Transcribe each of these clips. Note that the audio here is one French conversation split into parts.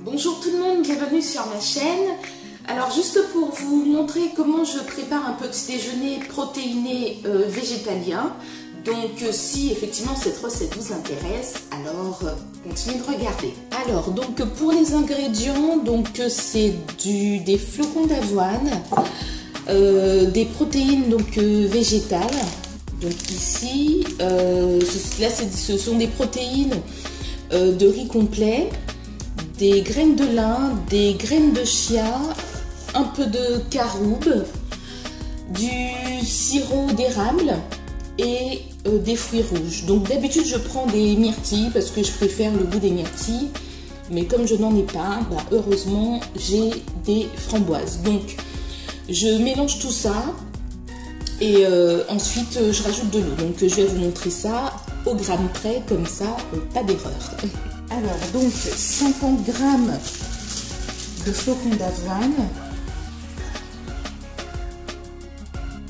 Bonjour tout le monde, bienvenue sur ma chaîne. Alors juste pour vous montrer comment je prépare un petit déjeuner protéiné végétalien. Donc si effectivement cette recette vous intéresse, alors continuez de regarder. Alors donc pour les ingrédients, donc c'est des flocons d'avoine, des protéines donc végétales. Donc ici, là ce sont des protéines de riz complet, des graines de lin, des graines de chia, un peu de caroube, du sirop d'érable et des fruits rouges. Donc d'habitude je prends des myrtilles parce que je préfère le goût des myrtilles, mais comme je n'en ai pas, heureusement j'ai des framboises. Donc je mélange tout ça et ensuite je rajoute de l'eau. Donc je vais vous montrer ça au gramme près, comme ça pas d'erreur. Alors donc 50 grammes de flocons d'avoine,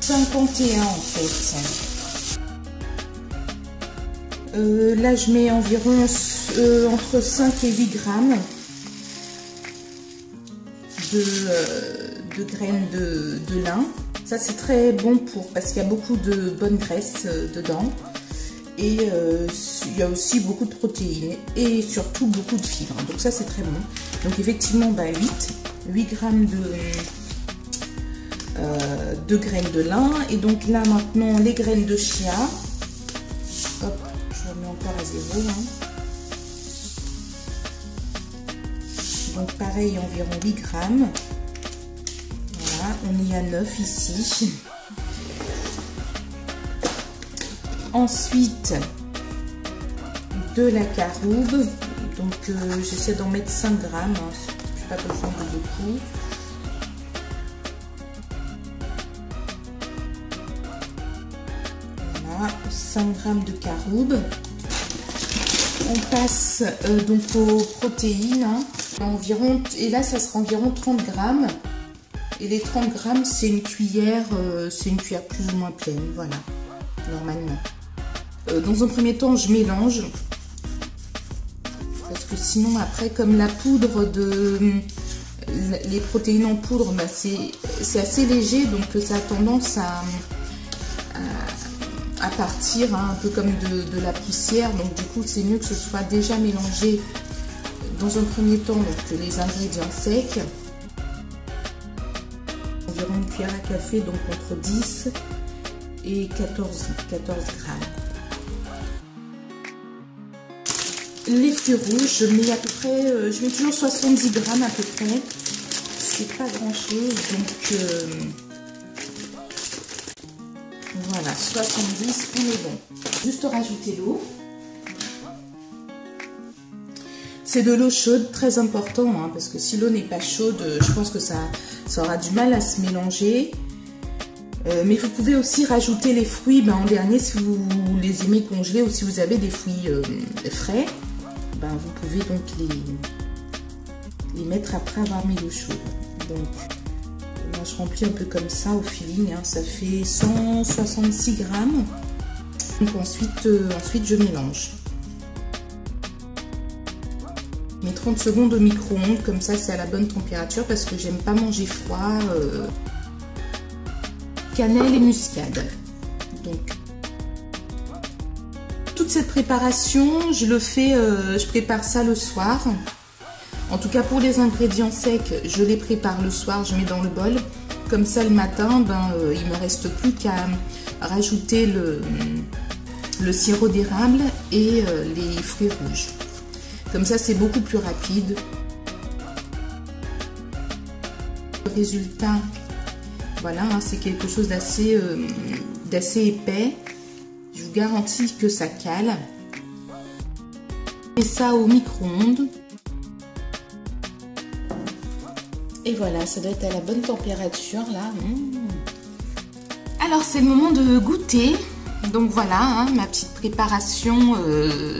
51 en fait. Là je mets environ entre 5 et 8 grammes de graines de lin. Ça c'est très bon parce qu'il y a beaucoup de bonne graisse dedans. Et il y a aussi beaucoup de protéines et surtout beaucoup de fibres. Donc ça c'est très bon. Donc effectivement 8 grammes de graines de lin. Et donc là maintenant les graines de chia. Hop, je remets encore à 0. Donc pareil, environ 8 grammes. Voilà, on est à 9 ici. Ensuite, de la caroube. Donc j'essaie d'en mettre 5 grammes. Je n'ai pas besoin de beaucoup. Voilà, 5 grammes de caroube. On passe donc aux protéines. Environ, et là ça sera environ 30 grammes. Et les 30 grammes c'est une cuillère plus ou moins pleine. Voilà, normalement. Dans un premier temps, je mélange parce que sinon après, comme la poudre les protéines en poudre, c'est assez léger, donc ça a tendance à partir un peu comme de la poussière. Donc du coup, c'est mieux que ce soit déjà mélangé dans un premier temps, donc les ingrédients secs. Environ une cuillère à café, donc entre 10 et 14 grammes. Les fruits rouges, je mets à peu près, je mets toujours 70 grammes à peu près. C'est pas grand chose, donc voilà, 70, on est bon. Juste rajouter l'eau. C'est de l'eau chaude, très important, parce que si l'eau n'est pas chaude, je pense que ça aura du mal à se mélanger. Mais vous pouvez aussi rajouter les fruits en dernier si vous les aimez congelés ou si vous avez des fruits frais. Vous pouvez donc les mettre après avoir mis l'eau chaude. Donc là je remplis un peu comme ça au feeling, ça fait 166 grammes. Donc ensuite je mélange. Je mets 30 secondes au micro-ondes, comme ça c'est à la bonne température parce que j'aime pas manger froid. Cannelle et muscade. Donc toute cette préparation, je prépare ça le soir. En tout cas pour les ingrédients secs, je les prépare le soir, je mets dans le bol. Comme ça le matin, il me reste plus qu'à rajouter le sirop d'érable et les fruits rouges. Comme ça c'est beaucoup plus rapide. Le résultat, voilà, c'est quelque chose d'assez épais. Je vous garantis que ça cale. Et ça au micro-ondes. Et voilà, ça doit être à la bonne température là. Alors c'est le moment de goûter. Donc voilà, ma petite préparation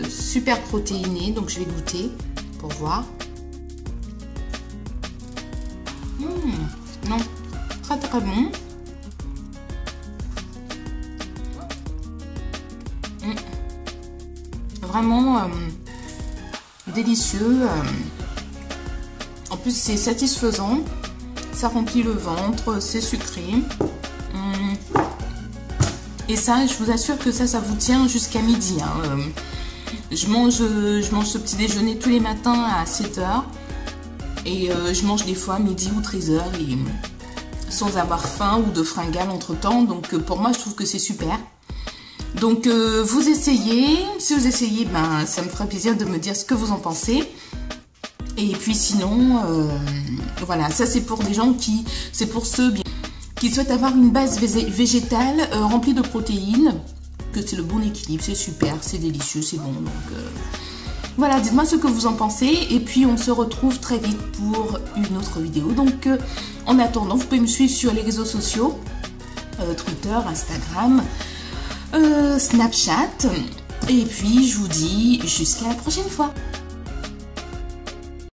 super protéinée. Donc je vais goûter pour voir. Non, très très bon. Vraiment délicieux. En plus, c'est satisfaisant. Ça remplit le ventre, c'est sucré. Et ça, je vous assure que ça vous tient jusqu'à midi. Hein. Je mange ce petit déjeuner tous les matins à 7 h. Et je mange des fois à midi ou 13 h. Et sans avoir faim ou de fringales entre temps. Donc pour moi, je trouve que c'est super. Donc vous essayez. Si vous essayez, ben, ça me fera plaisir de me dire ce que vous en pensez. Et puis sinon, voilà, ça c'est pour des gens c'est pour ceux qui souhaitent avoir une base végétale remplie de protéines, que c'est le bon équilibre, c'est super, c'est délicieux, c'est bon. Donc voilà, dites-moi ce que vous en pensez. Et puis on se retrouve très vite pour une autre vidéo. Donc en attendant, vous pouvez me suivre sur les réseaux sociaux, Twitter, Instagram, Snapchat. Et puis je vous dis jusqu'à la prochaine fois.